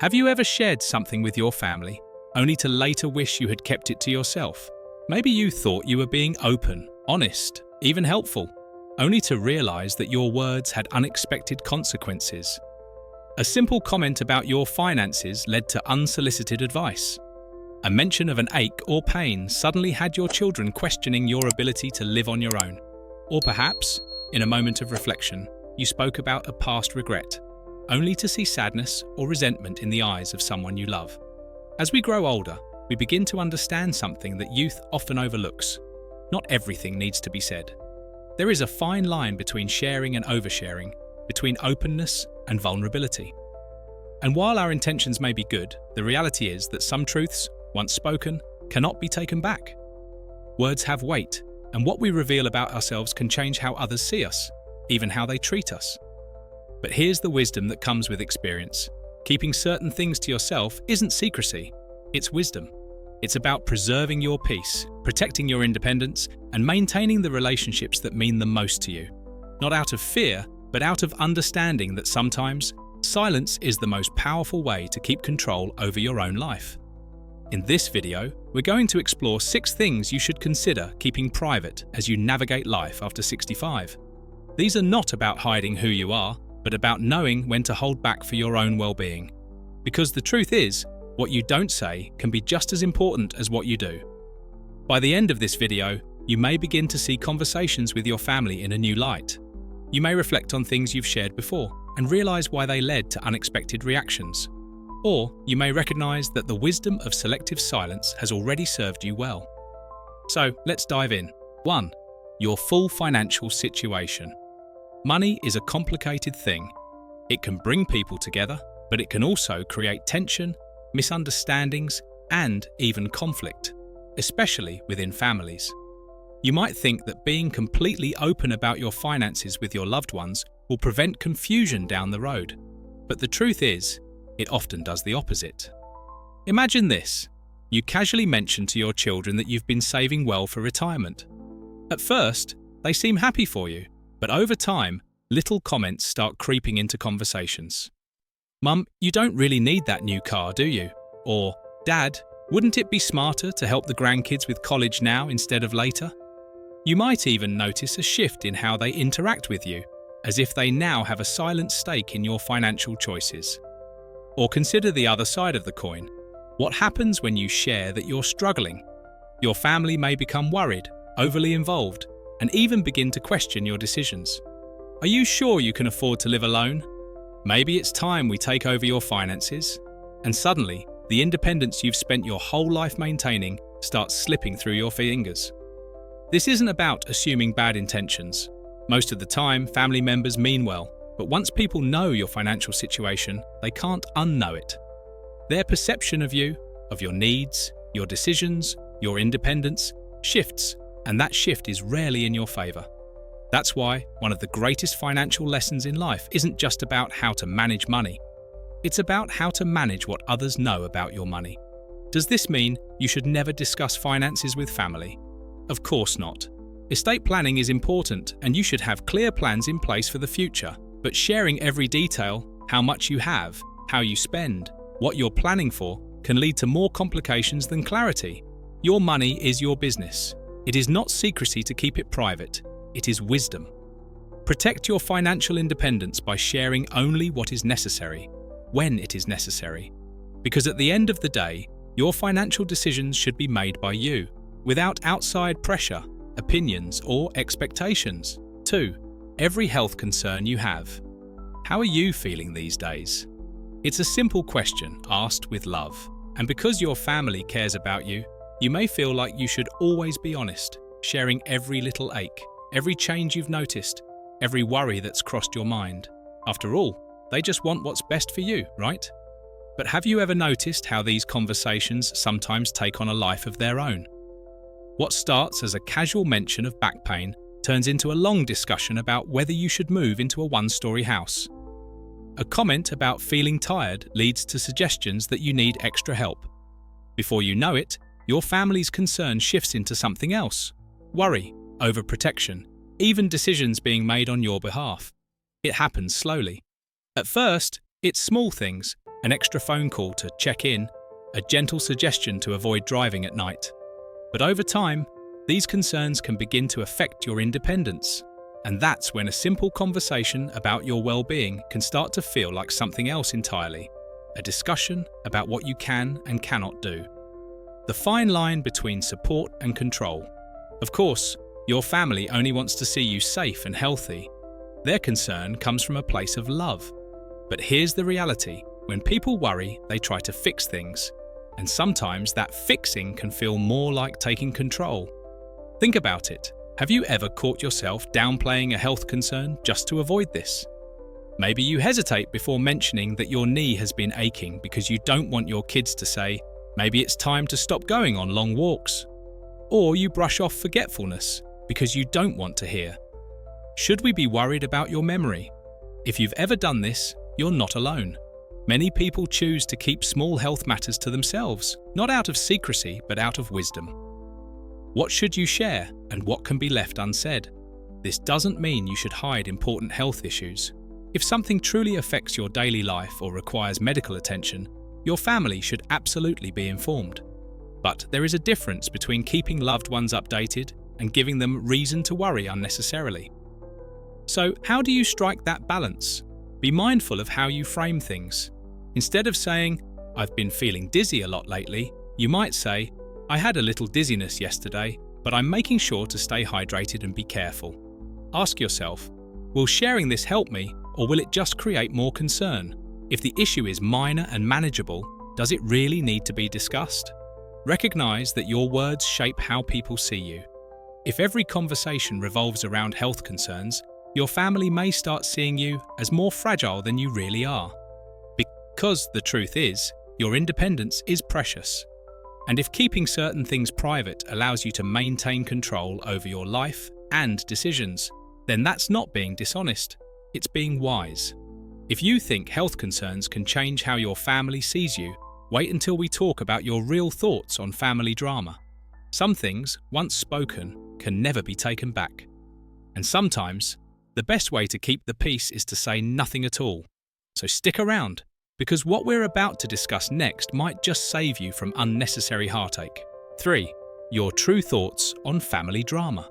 Have you ever shared something with your family, only to later wish you had kept it to yourself? Maybe you thought you were being open, honest, even helpful, only to realize that your words had unexpected consequences. A simple comment about your finances led to unsolicited advice. A mention of an ache or pain suddenly had your children questioning your ability to live on your own. Or perhaps, in a moment of reflection, you spoke about a past regret, only to see sadness or resentment in the eyes of someone you love. As we grow older, we begin to understand something that youth often overlooks. Not everything needs to be said. There is a fine line between sharing and oversharing, between openness and vulnerability. And while our intentions may be good, the reality is that some truths, once spoken, cannot be taken back. Words have weight, and what we reveal about ourselves can change how others see us, even how they treat us. But here's the wisdom that comes with experience. Keeping certain things to yourself isn't secrecy, it's wisdom. It's about preserving your peace, protecting your independence, and maintaining the relationships that mean the most to you. Not out of fear, but out of understanding that sometimes silence is the most powerful way to keep control over your own life. In this video, we're going to explore 6 things you should consider keeping private as you navigate life after 65. These are not about hiding who you are, but about knowing when to hold back for your own well-being. Because the truth is, what you don't say can be just as important as what you do. By the end of this video, you may begin to see conversations with your family in a new light. You may reflect on things you've shared before and realize why they led to unexpected reactions. Or you may recognize that the wisdom of selective silence has already served you well. So let's dive in. 1. Your full financial situation. Money is a complicated thing. It can bring people together, but it can also create tension, misunderstandings, and even conflict, especially within families. You might think that being completely open about your finances with your loved ones will prevent confusion down the road, but the truth is, it often does the opposite. Imagine this. You casually mention to your children that you've been saving well for retirement. At first, they seem happy for you, but over time, little comments start creeping into conversations. Mum, you don't really need that new car, do you? Or, Dad, wouldn't it be smarter to help the grandkids with college now instead of later? You might even notice a shift in how they interact with you, as if they now have a silent stake in your financial choices. Or consider the other side of the coin. What happens when you share that you're struggling? Your family may become worried, overly involved, and even begin to question your decisions. Are you sure you can afford to live alone? Maybe it's time we take over your finances. And suddenly, the independence you've spent your whole life maintaining starts slipping through your fingers. This isn't about assuming bad intentions. Most of the time, family members mean well, but once people know your financial situation, they can't unknow it. Their perception of you, of your needs, your decisions, your independence, shifts, and that shift is rarely in your favor. That's why one of the greatest financial lessons in life isn't just about how to manage money. It's about how to manage what others know about your money. Does this mean you should never discuss finances with family? Of course not. Estate planning is important, and you should have clear plans in place for the future. But sharing every detail, how much you have, how you spend, what you're planning for, can lead to more complications than clarity. Your money is your business. It is not secrecy to keep it private. It is wisdom. Protect your financial independence by sharing only what is necessary, when it is necessary. Because at the end of the day, your financial decisions should be made by you, without outside pressure, opinions, or expectations. 2. Every health concern you have. How are you feeling these days? It's a simple question asked with love, and because your family cares about you, you may feel like you should always be honest, sharing every little ache, every change you've noticed, every worry that's crossed your mind. After all, they just want what's best for you, right? But have you ever noticed how these conversations sometimes take on a life of their own? What starts as a casual mention of back pain turns into a long discussion about whether you should move into a one-story house. A comment about feeling tired leads to suggestions that you need extra help. Before you know it, your family's concern shifts into something else. Worry, overprotection, even decisions being made on your behalf. It happens slowly. At first, it's small things, an extra phone call to check in, a gentle suggestion to avoid driving at night. But over time, these concerns can begin to affect your independence. And that's when a simple conversation about your well-being can start to feel like something else entirely, a discussion about what you can and cannot do. The fine line between support and control. Of course, your family only wants to see you safe and healthy. Their concern comes from a place of love. But here's the reality: when people worry, they try to fix things. And sometimes that fixing can feel more like taking control. Think about it. Have you ever caught yourself downplaying a health concern just to avoid this? Maybe you hesitate before mentioning that your knee has been aching because you don't want your kids to say, maybe it's time to stop going on long walks. Or you brush off forgetfulness because you don't want to hear. Should we be worried about your memory? If you've ever done this, you're not alone. Many people choose to keep small health matters to themselves, not out of secrecy, but out of wisdom. What should you share and what can be left unsaid? This doesn't mean you should hide important health issues. If something truly affects your daily life or requires medical attention, your family should absolutely be informed. But there is a difference between keeping loved ones updated and giving them reason to worry unnecessarily. So, how do you strike that balance? Be mindful of how you frame things. Instead of saying, "I've been feeling dizzy a lot lately," you might say, "I had a little dizziness yesterday, but I'm making sure to stay hydrated and be careful." Ask yourself, will sharing this help me, or will it just create more concern? If the issue is minor and manageable, does it really need to be discussed? Recognize that your words shape how people see you. If every conversation revolves around health concerns, your family may start seeing you as more fragile than you really are. Because the truth is, your independence is precious. And if keeping certain things private allows you to maintain control over your life and decisions, then that's not being dishonest, it's being wise. If you think health concerns can change how your family sees you, wait until we talk about your real thoughts on family drama. Some things, once spoken, can never be taken back. And sometimes, the best way to keep the peace is to say nothing at all. So stick around, because what we're about to discuss next might just save you from unnecessary heartache. 3. Your true thoughts on family drama.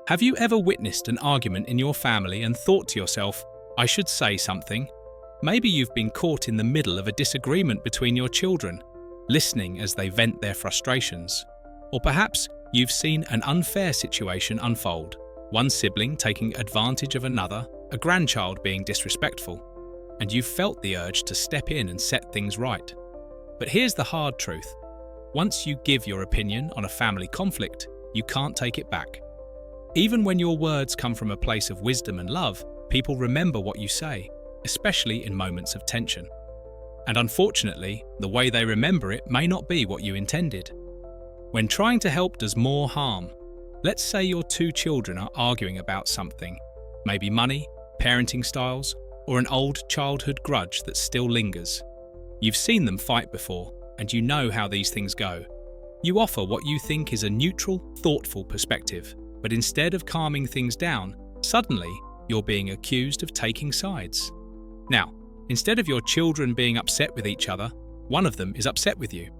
Have you ever witnessed an argument in your family and thought to yourself, "I should say something"? Maybe you've been caught in the middle of a disagreement between your children, listening as they vent their frustrations. Or perhaps you've seen an unfair situation unfold, one sibling taking advantage of another, a grandchild being disrespectful, and you've felt the urge to step in and set things right. But here's the hard truth. Once you give your opinion on a family conflict, you can't take it back. Even when your words come from a place of wisdom and love, people remember what you say, especially in moments of tension. And unfortunately, the way they remember it may not be what you intended. When trying to help does more harm. Let's say your two children are arguing about something, maybe money, parenting styles, or an old childhood grudge that still lingers. You've seen them fight before, and you know how these things go. You offer what you think is a neutral, thoughtful perspective, but instead of calming things down, suddenly you're being accused of taking sides. Now, instead of your children being upset with each other, one of them is upset with you.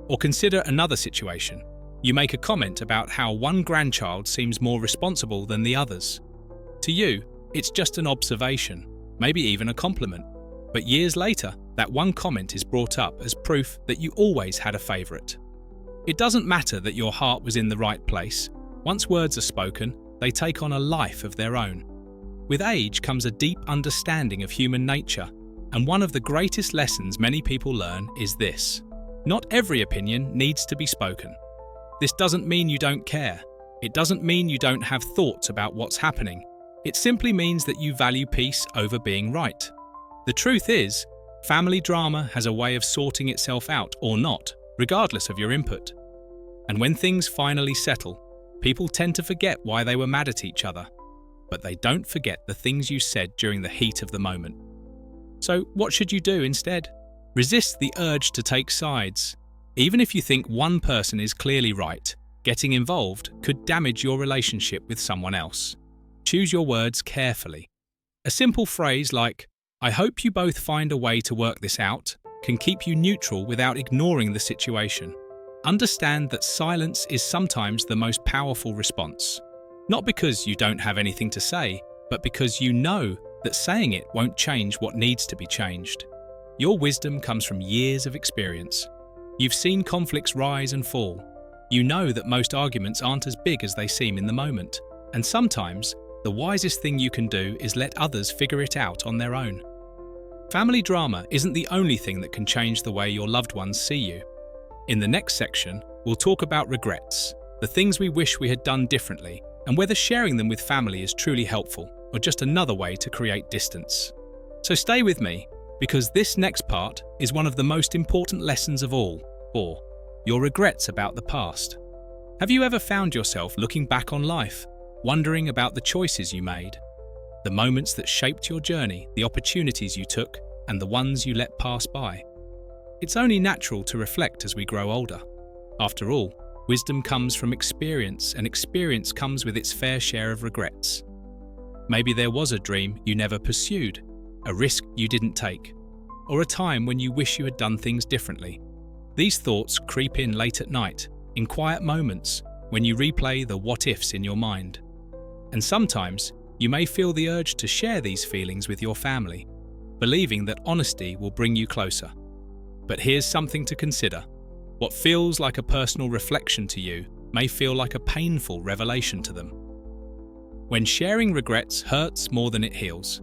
Or consider another situation. You make a comment about how one grandchild seems more responsible than the others. To you, it's just an observation, maybe even a compliment. But years later, that one comment is brought up as proof that you always had a favourite. It doesn't matter that your heart was in the right place. Once words are spoken, they take on a life of their own. With age comes a deep understanding of human nature, and one of the greatest lessons many people learn is this: not every opinion needs to be spoken. This doesn't mean you don't care. It doesn't mean you don't have thoughts about what's happening. It simply means that you value peace over being right. The truth is, family drama has a way of sorting itself out or not, regardless of your input. And when things finally settle, people tend to forget why they were mad at each other. But they don't forget the things you said during the heat of the moment. So what should you do instead? Resist the urge to take sides. Even if you think one person is clearly right, getting involved could damage your relationship with someone else. Choose your words carefully. A simple phrase like, "I hope you both find a way to work this out," can keep you neutral without ignoring the situation. Understand that silence is sometimes the most powerful response. Not because you don't have anything to say, but because you know that saying it won't change what needs to be changed. Your wisdom comes from years of experience. You've seen conflicts rise and fall. You know that most arguments aren't as big as they seem in the moment. And sometimes, the wisest thing you can do is let others figure it out on their own. Family drama isn't the only thing that can change the way your loved ones see you. In the next section, we'll talk about regrets, the things we wish we had done differently, and whether sharing them with family is truly helpful or just another way to create distance. So stay with me, because this next part is one of the most important lessons of all, or your regrets about the past. Have you ever found yourself looking back on life, wondering about the choices you made, the moments that shaped your journey, the opportunities you took, and the ones you let pass by? It's only natural to reflect as we grow older. After all, wisdom comes from experience, and experience comes with its fair share of regrets. Maybe there was a dream you never pursued, a risk you didn't take, or a time when you wish you had done things differently. These thoughts creep in late at night, in quiet moments, when you replay the what-ifs in your mind. And sometimes, you may feel the urge to share these feelings with your family, believing that honesty will bring you closer. But here's something to consider. What feels like a personal reflection to you may feel like a painful revelation to them. When sharing regrets hurts more than it heals.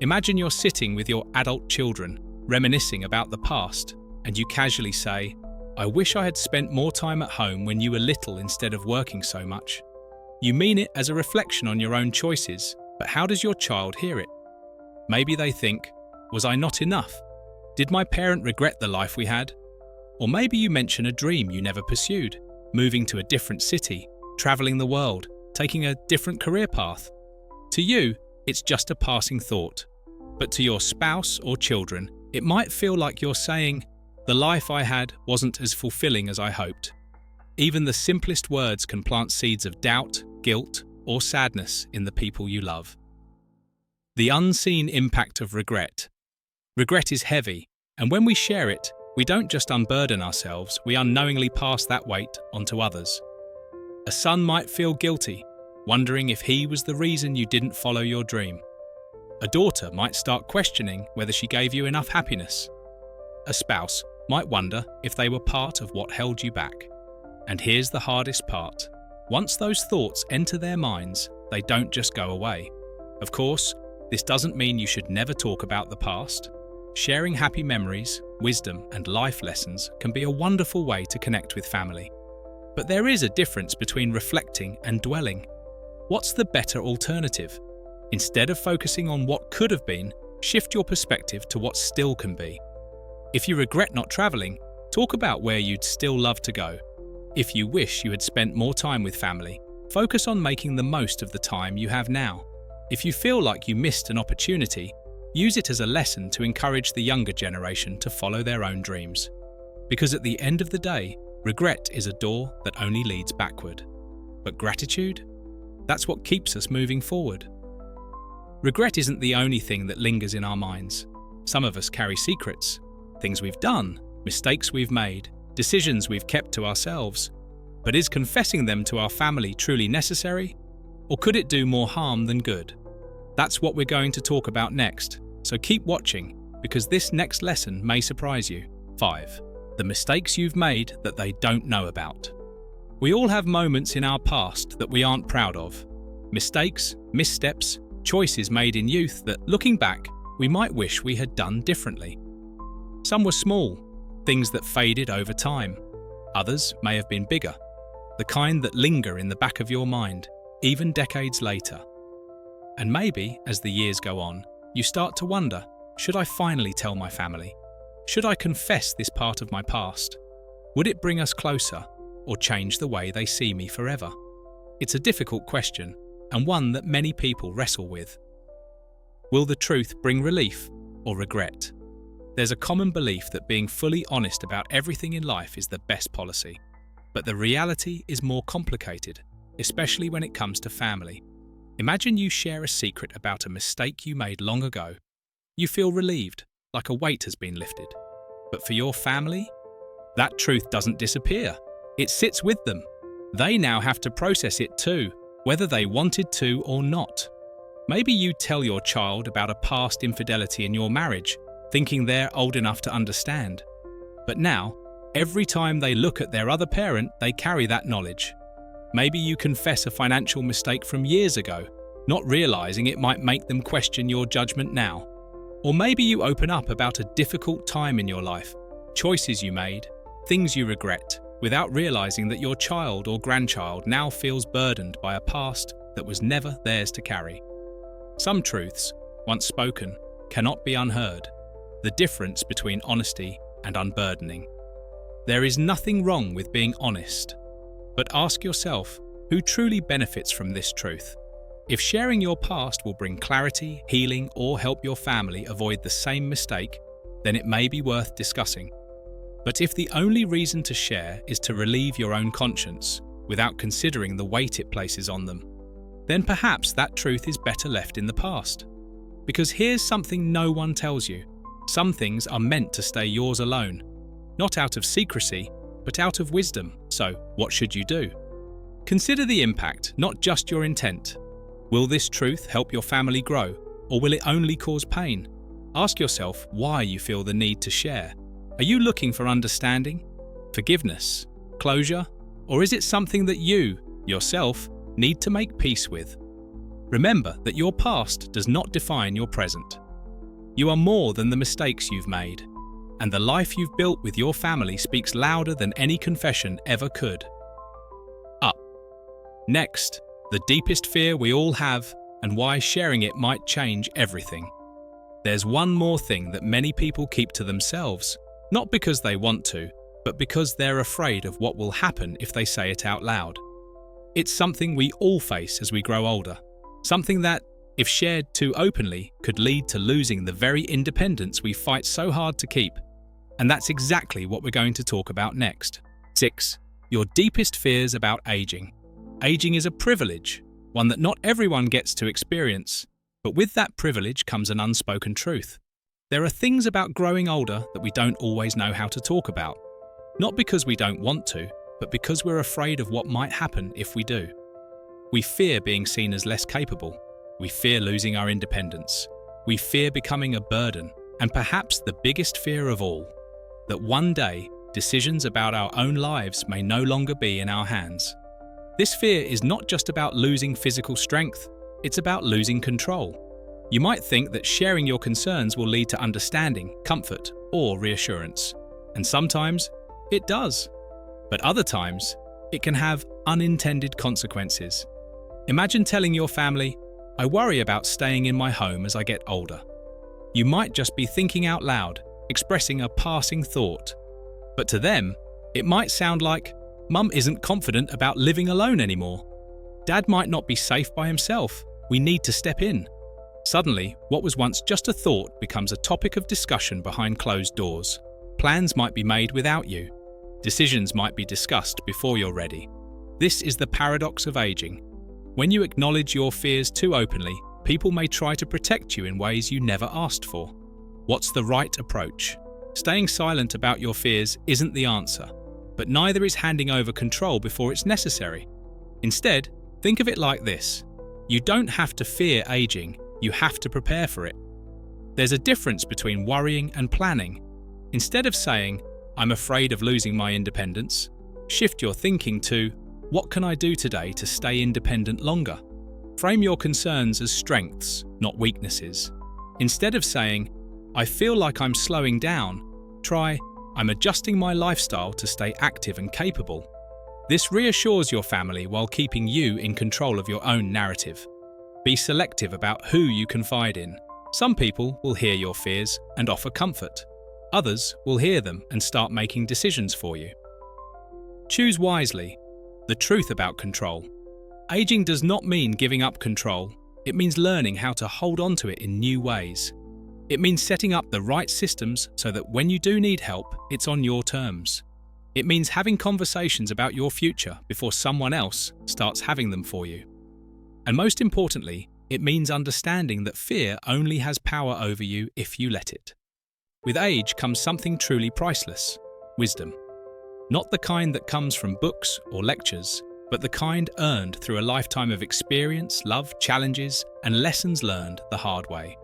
Imagine you're sitting with your adult children, reminiscing about the past, and you casually say, "I wish I had spent more time at home when you were little instead of working so much." You mean it as a reflection on your own choices, but how does your child hear it? Maybe they think, "Was I not enough? Did my parent regret the life we had?" Or maybe you mention a dream you never pursued, moving to a different city, traveling the world, taking a different career path. To you, it's just a passing thought. But to your spouse or children, it might feel like you're saying, "The life I had wasn't as fulfilling as I hoped." Even the simplest words can plant seeds of doubt, guilt, or sadness in the people you love. The unseen impact of regret. Regret is heavy, and when we share it, we don't just unburden ourselves, we unknowingly pass that weight onto others. A son might feel guilty, wondering if he was the reason you didn't follow your dream. A daughter might start questioning whether she gave you enough happiness. A spouse might wonder if they were part of what held you back. And here's the hardest part. Once those thoughts enter their minds, they don't just go away. Of course, this doesn't mean you should never talk about the past. Sharing happy memories, wisdom, and life lessons can be a wonderful way to connect with family. But there is a difference between reflecting and dwelling. What's the better alternative? Instead of focusing on what could have been, shift your perspective to what still can be. If you regret not traveling, talk about where you'd still love to go. If you wish you had spent more time with family, focus on making the most of the time you have now. If you feel like you missed an opportunity, use it as a lesson to encourage the younger generation to follow their own dreams. Because at the end of the day, regret is a door that only leads backward. But gratitude? That's what keeps us moving forward. Regret isn't the only thing that lingers in our minds. Some of us carry secrets, things we've done, mistakes we've made, decisions we've kept to ourselves. But is confessing them to our family truly necessary? Or could it do more harm than good? That's what we're going to talk about next, so keep watching, because this next lesson may surprise you. 5. The mistakes you've made that they don't know about. We all have moments in our past that we aren't proud of. Mistakes, missteps, choices made in youth that, looking back, we might wish we had done differently. Some were small, things that faded over time. Others may have been bigger, the kind that linger in the back of your mind, even decades later. And maybe, as the years go on, you start to wonder, should I finally tell my family? Should I confess this part of my past? Would it bring us closer, or change the way they see me forever? It's a difficult question, and one that many people wrestle with. Will the truth bring relief or regret? There's a common belief that being fully honest about everything in life is the best policy. But the reality is more complicated, especially when it comes to family. Imagine you share a secret about a mistake you made long ago. You feel relieved, like a weight has been lifted. But for your family, that truth doesn't disappear. It sits with them. They now have to process it too, whether they wanted to or not. Maybe you tell your child about a past infidelity in your marriage, thinking they're old enough to understand. But now, every time they look at their other parent, they carry that knowledge. Maybe you confess a financial mistake from years ago, not realizing it might make them question your judgment now. Or maybe you open up about a difficult time in your life, choices you made, things you regret, without realizing that your child or grandchild now feels burdened by a past that was never theirs to carry. Some truths, once spoken, cannot be unheard. The difference between honesty and unburdening. There is nothing wrong with being honest, but ask yourself who truly benefits from this truth. If sharing your past will bring clarity, healing, or help your family avoid the same mistake, then it may be worth discussing. But if the only reason to share is to relieve your own conscience, without considering the weight it places on them, then perhaps that truth is better left in the past. Because here's something no one tells you. Some things are meant to stay yours alone, not out of secrecy, but out of wisdom. So, what should you do? Consider the impact, not just your intent. Will this truth help your family grow, or will it only cause pain? Ask yourself why you feel the need to share. Are you looking for understanding, forgiveness, closure, or is it something that you, yourself, need to make peace with? Remember that your past does not define your present. You are more than the mistakes you've made, and the life you've built with your family speaks louder than any confession ever could. Up. Next, the deepest fear we all have and why sharing it might change everything. There's one more thing that many people keep to themselves, not because they want to, but because they're afraid of what will happen if they say it out loud. It's something we all face as we grow older, something that, if shared too openly, could lead to losing the very independence we fight so hard to keep. And that's exactly what we're going to talk about next. 6. Your deepest fears about aging. Aging is a privilege, one that not everyone gets to experience, but with that privilege comes an unspoken truth. There are things about growing older that we don't always know how to talk about, not because we don't want to, but because we're afraid of what might happen if we do. We fear being seen as less capable. We fear losing our independence. We fear becoming a burden, and perhaps the biggest fear of all, that one day decisions about our own lives may no longer be in our hands. This fear is not just about losing physical strength, it's about losing control. You might think that sharing your concerns will lead to understanding, comfort, or reassurance. And sometimes it does. But other times, it can have unintended consequences. Imagine telling your family, "I worry about staying in my home as I get older." You might just be thinking out loud, expressing a passing thought. But to them, it might sound like, "Mum isn't confident about living alone anymore. Dad might not be safe by himself. We need to step in." Suddenly, what was once just a thought becomes a topic of discussion behind closed doors. Plans might be made without you. Decisions might be discussed before you're ready. This is the paradox of aging. When you acknowledge your fears too openly, people may try to protect you in ways you never asked for. What's the right approach? Staying silent about your fears isn't the answer, but neither is handing over control before it's necessary. Instead, think of it like this. You don't have to fear aging, you have to prepare for it. There's a difference between worrying and planning. Instead of saying, "I'm afraid of losing my independence," shift your thinking to, "What can I do today to stay independent longer?" Frame your concerns as strengths, not weaknesses. Instead of saying, "I feel like I'm slowing down," try, "I'm adjusting my lifestyle to stay active and capable." This reassures your family while keeping you in control of your own narrative. Be selective about who you confide in. Some people will hear your fears and offer comfort. Others will hear them and start making decisions for you. Choose wisely. The truth about control. Aging does not mean giving up control. It means learning how to hold on to it in new ways. It means setting up the right systems so that when you do need help, it's on your terms. It means having conversations about your future before someone else starts having them for you. And most importantly, it means understanding that fear only has power over you if you let it. With age comes something truly priceless: wisdom. Not the kind that comes from books or lectures, but the kind earned through a lifetime of experience, love, challenges, and lessons learned the hard way.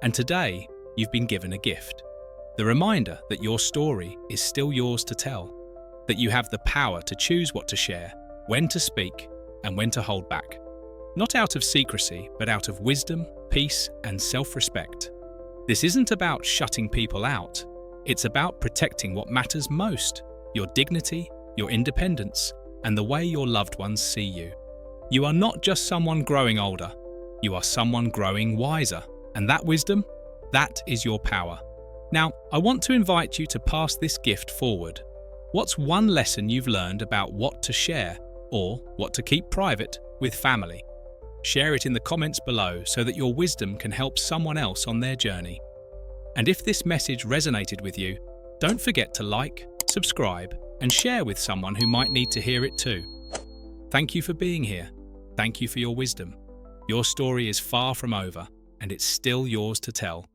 And today, you've been given a gift. The reminder that your story is still yours to tell, that you have the power to choose what to share, when to speak, and when to hold back. Not out of secrecy, but out of wisdom, peace, and self-respect. This isn't about shutting people out. It's about protecting what matters most: your dignity, your independence, and the way your loved ones see you. You are not just someone growing older. You are someone growing wiser. And that wisdom, that is your power. Now, I want to invite you to pass this gift forward. What's one lesson you've learned about what to share or what to keep private with family? Share it in the comments below so that your wisdom can help someone else on their journey. And if this message resonated with you, don't forget to like, subscribe, and share with someone who might need to hear it too. Thank you for being here. Thank you for your wisdom. Your story is far from over, and it's still yours to tell.